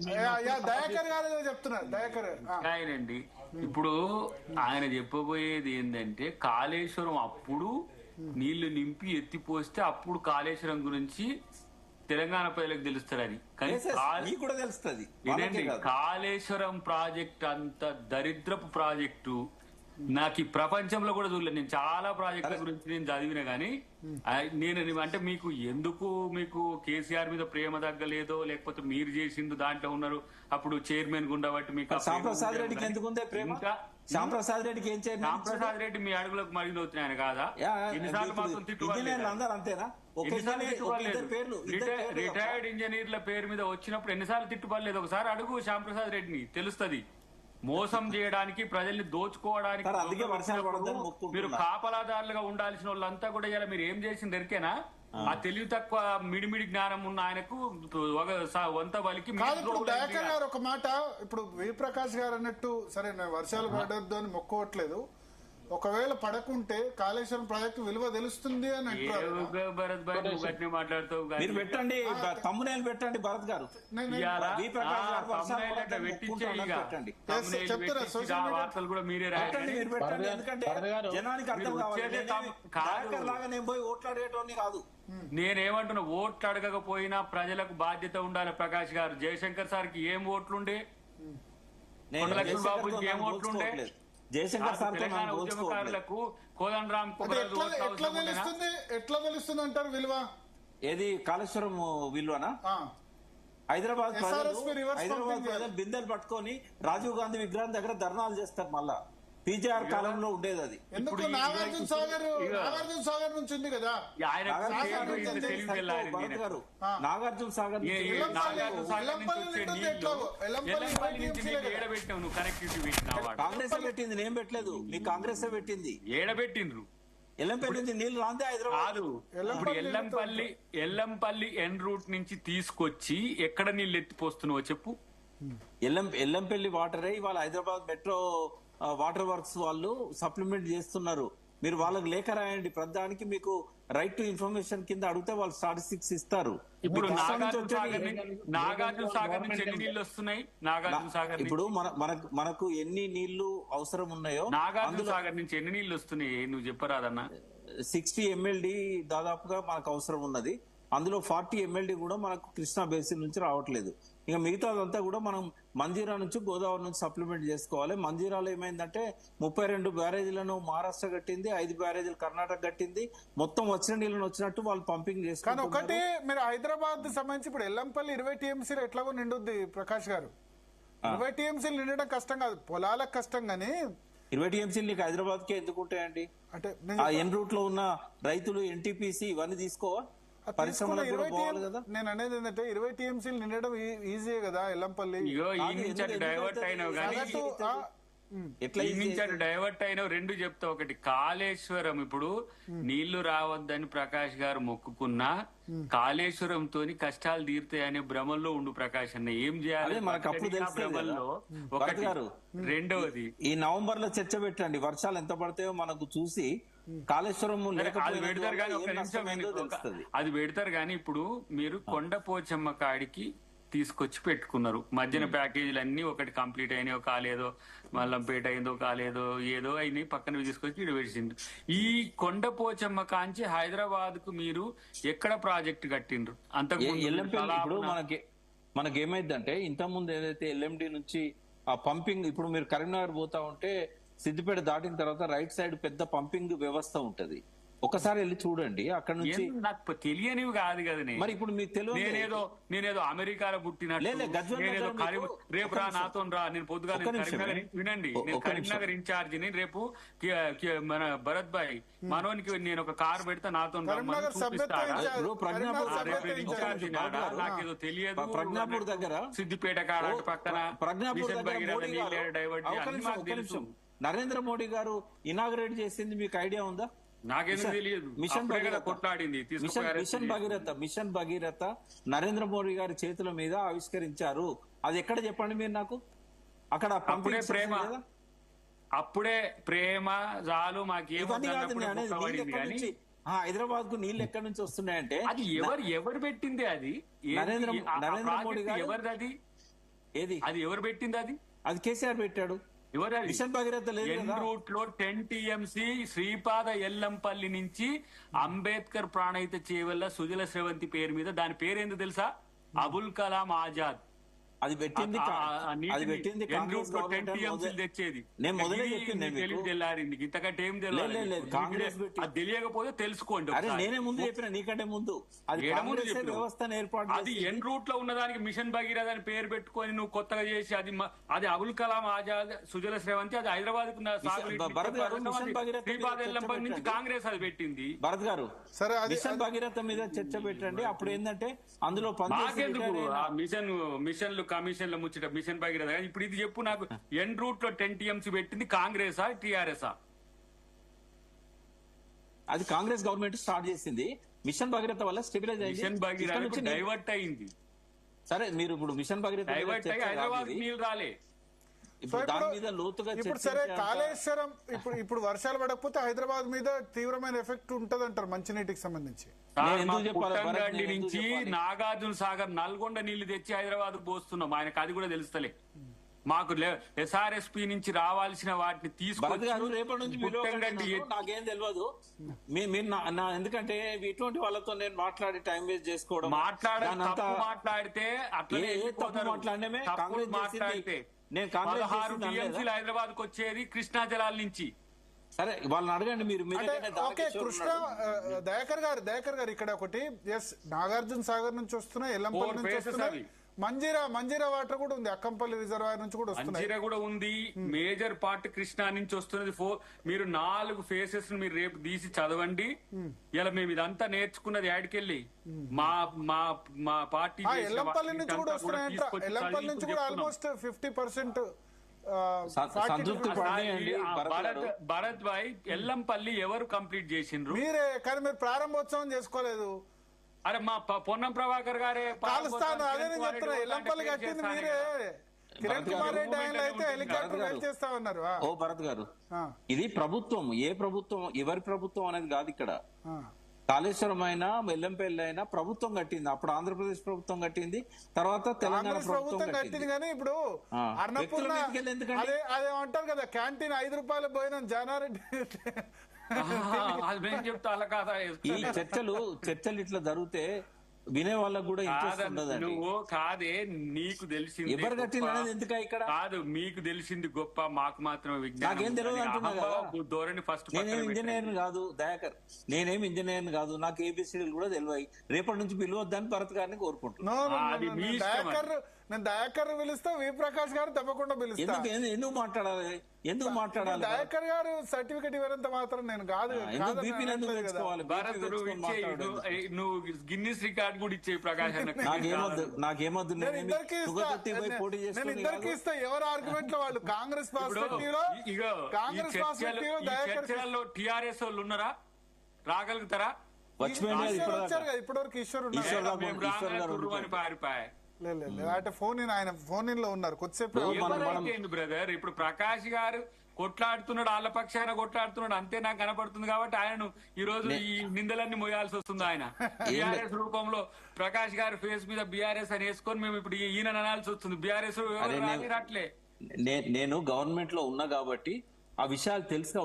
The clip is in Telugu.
దయాకర్ గారు చెప్తున్నారు. దయాకర్ ఆయనండి ఇప్పుడు ఆయన చెప్పబోయేది ఏంటంటే కాళేశ్వరం అప్పుడు నీళ్లు నింపి ఎత్తిపోస్తే అప్పుడు కాళేశ్వరం గురించి తెలంగాణ ప్రజలకు తెలుస్తారని. కానీ కూడా తెలుస్తుంది. కాళేశ్వరం ప్రాజెక్ట్ అంత దరిద్రపు ప్రాజెక్టు నాకు ఈ ప్రపంచంలో కూడా చూడలేదు. నేను చాలా ప్రాజెక్టుల గురించి నేను చదివిన గానీ నేను అంటే మీకు కేసీఆర్ మీద ప్రేమ తగ్గలేదో లేకపోతే మీరు చేసిండు దాంట్లో ఉన్నారు అప్పుడు చైర్మన్ గుండబట్టి మీకు శ్యాంప్రసాద్ రెడ్డికి ఎందుకుందే ప్రేమ? శ్యాంప్రసాద్ రెడ్డికి ఏం చేయాలి? శ్యాంప్రసాద్ రెడ్డి మీ అడుగులకు మరిగి అవుతున్నాయని కాదా? ఎన్నిసార్లు మాత్రం రిటైర్డ్ ఇంజనీర్ల పేరు మీద వచ్చినప్పుడు ఎన్నిసార్లు తిట్టుపడలేదు? ఒకసారి అడుగు శ్యాంప్రసాద్ రెడ్డిని, తెలుస్తుంది. మోసం చేయడానికి ప్రజల్ని దోచుకోవడానికి మీరు కాపలాదారులుగా ఉండాల్సిన వాళ్ళంతా కూడా ఇలా మీరు ఏం చేసింది ఎరికేనా? ఆ తెలివి తక్కువ మిడిమిడి జ్ఞానం ఉన్న ఆయనకు వంత బలికి. దయాకర్ గారు ఒక మాట, ఇప్పుడు వి ప్రకాష్ గారు అన్నట్టు సరే వర్షాలు పడద్దు అని మొక్కవట్లేదు, ఒకవేళ పడకుంటే కాళేశ్వరం ప్రాజెక్టు విలువ తెలుస్తుంది అని భరత్ భాయ్ నువ్వు గట్టిగా మాట్లాడుతావు. మీరు పెట్టండి, తమ్మునేలు పెట్టండి భరత్ గారు. వార్తలు కూడా మీరే రాయండి. ఎందుకంటే జనానికి అర్థం కావాలి. లాగా నేను పోయి ఓట్లాడేటోని కాదు. నేనేమంటున్నా, ఓట్లు అడగకపోయినా ప్రజలకు బాధ్యత ఉండాలి. ప్రకాష్ గారు జయశంకర్ సార్ కి ఏం ఓట్లుండే, లక్ష్మణ్ బాబుకి ఏం ఓట్లుండే, జయశంకర్ సార్ తెలంగాణ ఉద్యమకారులకు కోదండరామ్ ఎట్లా తెలుస్తుంది అంటారు విలువ? ఏది కాళేశ్వరం విలువనా? హైదరాబాద్ ప్రజలు బిందెలు పట్టుకొని రాజీవ్ గాంధీ విగ్రహం దగ్గర ధర్నాలు చేస్తారు. మళ్ళా పీజీఆర్ కాలంలో ఉండేది అది. ఎందుకు నాగార్జున సాగర్ నుంచి ఉంది కదా, నాగార్జున సాగర్ కాంగ్రెస్ పెట్టింది, నేను పెట్టలేదు. మీ కాంగ్రెస్ పెట్టింది. ఏడబెట్టిండ్రు ఎల్లంపల్లి నీళ్లు రాందే హైదరాబాద్. ఇప్పుడు ఎల్లంపల్లి ఎన్ రూట్ నుంచి తీసుకొచ్చి ఎక్కడ నీళ్లు ఎత్తిపోస్తున్నావో చెప్పు. ఎల్లంపల్లి వాటరే ఇవాళ హైదరాబాద్ మెట్రో వాటర్ వర్క్స్ వాళ్ళు సప్లిమెంట్ చేస్తున్నారు. మీరు వాళ్ళకి లేఖ రాయండి. ప్రధానికి మీకు రైట్ టు ఇన్ఫర్మేషన్ కింద అడిగితే వాళ్ళు స్టాటిస్టిక్స్ ఇస్తారు. ఇప్పుడు నాగార్జున సాగర్ నుంచి ఎన్ని నీళ్లు వస్తున్నాయి? నాగార్జున సాగర్ ఇప్పుడు మనకు ఎన్ని నీళ్లు అవసరం ఉన్నాయో, నాగార్జున సాగర్ నుంచి ఎన్ని నీళ్లు వస్తున్నాయి నువ్వు చెప్పరాదన్నా? 60 MLD దాదాపుగా మనకు అవసరం ఉన్నది. అందులో 40 MLD కూడా మనకు కృష్ణా బేసిన్ నుంచి రావట్లేదు. ఇక మిగతాదంతా కూడా మనం మంజీరా నుంచి గోదావరి నుంచి సప్లిమెంట్ చేసుకోవాలి. మంజీరాలో ఏమైందంటే 32 బ్యారేజీలను మహారాష్ట్ర కట్టింది, 5 బ్యారేజీలు కర్ణాటక కట్టింది. మొత్తం వచ్చిన నీళ్ళని వచ్చినట్టు వాళ్ళు పంపింగ్ చేసుకున్నారు. ఒకటి మీరు హైదరాబాద్ సంబంధించి ఇప్పుడు ఎల్లంపల్లి 20 TMCలు ఎట్లాగో నిండుద్ది ప్రకాష్ గారు. 20 TMCలు నిండడం కష్టం కాదు, పొలాలకు కష్టం. గానీ 20 TMCలు నీకు హైదరాబాద్ కే ఎందుకు ఉంటాయండి? అంటే ఆ ఎన్ రూట్ లో ఉన్న రైతులు NTPC ఇవన్నీ తీసుకోవా? నేను అనేది ఏంటంటే 20 TMCలు నిండడం ఈజీ కదా ఎల్లంపల్లి. డైవర్ట్ అయినావు కానీ డైవర్ట్ అయినావు. రెండు చెప్తా. ఒకటి కాళేశ్వరం ఇప్పుడు నీళ్లు రావద్దని ప్రకాష్ గారు మొక్కుకున్నా కాళేశ్వరం తోని కష్టాలు తీరుతాయనే భ్రమంలో ఉండు ప్రకాష్ అన్న. ఏం చేయాలి భ్రమంలో? ఒకటి. రెండవది, ఈ నవంబర్ లో చర్చ పెట్టండి, వర్షాలు ఎంత పడతాయో మనకు చూసి కాళేశ్వరం అది పెడతారు కానీ ఒక నిమిషం అది పెడతారు కానీ ఇప్పుడు మీరు కొండపోచమ్మ కాడికి తీసుకొచ్చి పెట్టుకున్నారు. మధ్యన ప్యాకేజీలు అన్ని ఒకటి కంప్లీట్ అయినాయో కాలేదో, మల్లంపేట అయిందో కాలేదో, ఏదో అయినాయి పక్కన తీసుకొచ్చి ఇటు పెట్టిండ్రు. ఈ కొండపోచమ్మ కాంచి హైదరాబాద్ కు మీరు ఎక్కడ ప్రాజెక్ట్ కట్టిండ్రు? అంతకు ఇప్పుడు మనకేమైందంటే ఇంతకుముందు ఏదైతే LMD నుంచి ఆ పంపింగ్, ఇప్పుడు మీరు కరీంనగర్ పోతా ఉంటే సిద్దిపేట దాటిన తర్వాత రైట్ సైడ్ పెద్ద పంపింగ్ వ్యవస్థ ఉంటది. ఒకసారి వెళ్ళి చూడండి. అక్కడ నుంచి నాకు తెలియనివి కాదు కదా. మరి ఇప్పుడు మీకు తెలియదు. నేనేదో అమెరికాలో పుట్టినట్టు రేపు రా నాతో రా, నేను పొద్దుగా వినండి, నేను కరీంనగర్ ఇన్ఛార్జిని. రేపు మన భరత్ భాయ్ మనోనికి నేను ఒక కారు పెడితే నాతో నాకేదో తెలియదు. ప్రజ్ఞాపూర్ దగ్గర సిద్దిపేట కాడ పక్కన తెలుసు. నరేంద్ర మోడీ గారు ఇనాగరేట్ చేసింది మీకు ఐడియా ఉందా? నాకేదో తెలియదు. మిషన్ భగీరథ నరేంద్ర మోడీ గారి చేతుల మీద ఆవిష్కరించారు. అది ఎక్కడ చెప్పండి మీరు నాకు? అక్కడ అప్పుడే ప్రేమ చాలు హైదరాబాద్ కు నీళ్లు ఎక్కడి నుంచి వస్తున్నాయంటే అది ఎవరు పెట్టింది? అది నరేంద్ర మోడీ గారు ఎవరిది? అది ఏది అది ఎవరు పెట్టింది? అది కేసీఆర్ పెట్టాడు. ఎవరు? మిషన్ భగీరథ లేదు ఎన్ కదా. రూట్ లో 10 TMC శ్రీపాద ఎల్లంపల్లి నుంచి అంబేద్కర్ ప్రాణహిత చేవల్ల సుజల స్రవంతి పేరు మీద, దాని పేరు ఏందో తెలుసా? అబుల్ కలాం ఆజాద్. అది పెట్టింది కాంగ్రెస్ గవర్నమెంట్ తెచ్చేది. నేను మొదలే చెప్పింది ఇంతకంటే ఏం కాంగ్రెస్ అది తెలియకపోతే తెలుసుకోండి. అరే నేనే ముందు చెప్పిన, నీకంటే ముందు. అది కాంగ్రెస్ వ్యవస్థను ఏర్పాటు అది ఎన్ రూట్ లో ఉన్నదానికి మిషన్ భగీరథ అని పేరు పెట్టుకొని నువ్వు కొత్తగా చేసి అది అబుల్ కలాం ఆజాద్ సుజల స్రవంతి, అది హైదరాబాద్ శ్రీపాద ఎల్లంపల్లి నుంచి కాంగ్రెస్ అది పెట్టింది. భరత్ గారు మిషన్ భగీరథ మీద చర్చ పెట్టండి. అప్పుడు ఏంటంటే అందులో మిషన్లు కమిషన్ల ముచ్చట మిషన్ భగీరథ. ఇప్పుడు ఇది చెప్పు నాకు, ఎన్ రూట్ లో 10 TMC పెట్టింది కాంగ్రెసా టిఆర్ఎస్ఆ? అది కాంగ్రెస్ గవర్నమెంట్ స్టార్ట్ చేసింది. మిషన్ భగీరథ వల్ల స్టెబిలైజ్ అయింది. మిషన్ భగీరథ డైవర్ట్ అయింది. సరే మీరు ఇప్పుడు మిషన్ భగీరథ డైవర్ట్ అయ్యి హైదరాబాద్ నీళ్ళు రాలే. ఇప్పుడు దాని మీద లోతుగా ఇప్పుడు సరే కాళేశ్వరం ఇప్పుడు వర్షాలు పడకపోతే హైదరాబాద్ మీద తీవ్రమైన ఎఫెక్ట్ ఉంటది అంటారు మంచినీటికి సంబంధించి. పుట్టంగడ్డి నుంచి నాగార్జున సాగర్ నల్గొండ నీళ్లు తెచ్చి హైదరాబాద్ పోస్తున్నాం. ఆయనకు అది కూడా తెలుస్తలే. మాకు SRSP నుంచి రావాల్సిన వాటిని తీసుకొచ్చి రేపటి నుంచి నాకేం తెలియదు. ఎందుకంటే ఇటువంటి వాళ్ళతో నేను మాట్లాడి టైం వేస్ట్ చేసుకోవడం, మాట్లాడితే అట్లనే మాట్లాడమే మాట్లాడితే నేను 16 TMCలు హైదరాబాద్ కు వచ్చేది కృష్ణా జలాల నుంచి. సరే వాళ్ళని అడగండి మీరు. కృష్ణ దయాకర్ గారు ఇక్కడ ఒకటి నాగార్జున సాగర్ నుంచి వస్తున్నాయి, ఎల్లంపల్లి నుంచి వస్తున్నాయి, మంజీరా వాటర్ కూడా ఉంది, అక్కంపల్లి రిజర్వాయర్ నుంచి కూడా వస్తుంది, మంజీరా కూడా ఉంది. మేజర్ పార్ట్ కృష్ణా నుంచి వస్తున్నది. మీరు 4 ఫేసెస్ మీరు రేపు తీసి చదవండి. ఇలా మేము ఇదంతా నేర్చుకున్నది యాడికెళ్ళి మా పార్టీ ఎల్లంపల్లి నుంచి కూడా వస్తున్నాయంట. ఎల్లంపల్లి నుంచి కూడా ఆల్మోస్ట్ 50% భరత్ భాయ్, ఎల్లంపల్లి ఎవరు కంప్లీట్ చేసిండ్రు? మీరే. కానీ మీరు ప్రారంభోత్సవం చేసుకోలేదు. అరే మా పొన్నం ప్రభాకర్ గారే కాలుస్తాను. అదే నేను చెప్తున్నా, ఎల్లంపల్లి కట్టింది మీరే. కిరణ్ కుమార్ రెడ్డి ఆయన అయితే హెలికాప్టర్ వెళ్ళిచేస్తా ఉన్నారు. ఓ భరత్ గారు, ఇది ప్రభుత్వం, ఏ ప్రభుత్వం ఎవరి ప్రభుత్వం అనేది కాదు ఇక్కడ. కాళేశ్వరం అయినా ఎల్లంపల్లి అయినా ప్రభుత్వం కట్టింది. అప్పుడు ఆంధ్రప్రదేశ్ ప్రభుత్వం కట్టింది, తర్వాత తెలంగాణ ప్రభుత్వం కట్టింది. కానీ ఇప్పుడు అన్నపూర్ణ అదేమంటారు కదా, క్యాంటీన్ 5 రూపాయల భోజనం జానారెడ్డి. ఈ చర్చలు ఇట్లా జరిగితే వినే వాళ్ళకు కూడా నువ్వు కాదే, నీకు తెలిసింది ఎవరు కట్టింది ఎందుక ఇక్కడ కాదు, మీకు తెలిసింది గొప్ప, మాకు మాత్రమే విజ్ఞానం తెలియదు. ధోరణి ఫస్ట్ నేనేం ఇంజనీర్ కాదు దయాకర్, నేనేం ఇంజనీర్ కాదు, నాకు ఏబిసిడీలు కూడా తెలివాయి. రేపటి నుంచి పిలవద్దని భరత్ గారిని కోరుకుంటున్నాను. నేను దయాకర్ పిలుస్తా, వి ప్రకాష్ గారు తప్పకుండా పిలుస్తా. ఎందుకు మాట్లాడాలి? దయాకర్ గారు సర్టిఫికెట్ ఇవ్వనంత మాత్రం నేను కాదు. నువ్వు గిన్నిస్ రికార్డ్ కూడా ఇచ్చే ప్రకాష్ నాకేమొద్దు. నేను ఇద్దరికి ఇస్తా. ఎవరు ఆర్గ్యుమెంట్ లో వాళ్ళు. కాంగ్రెస్ పర్స్పెక్టివ్ లో టిఆర్ఎస్ వాళ్ళు ఉన్నారా? రాగలుగుతారా? ఇప్పటివరకు ఈశ్వర్ అని పారిపోయాయి. అంటే ఆయన ఫోన్ ఇన్ లో ఉన్నారు కొద్దిసేపు. బ్రదర్ ఇప్పుడు ప్రకాష్ గారు కొట్లాడుతున్నాడు, వాళ్ళ పక్షాన కొట్లాడుతున్నాడు, అంతే నాకు కనపడుతుంది. కాబట్టి ఆయనను ఈ రోజు ఈ నిందలన్నీ మోయాల్సి వస్తుంది. ఆయన బీఆర్ఎస్ రూపంలో ప్రకాష్ గారి ఫేస్ మీద బీఆర్ఎస్ అని వేసుకొని మేము ఇప్పుడు ఈయన అనాల్సి వస్తుంది. బీఆర్ఎస్ రాట్లే. నేను గవర్నమెంట్ లో ఉన్నా కాబట్టి ఆ విషయాలు తెలుసు.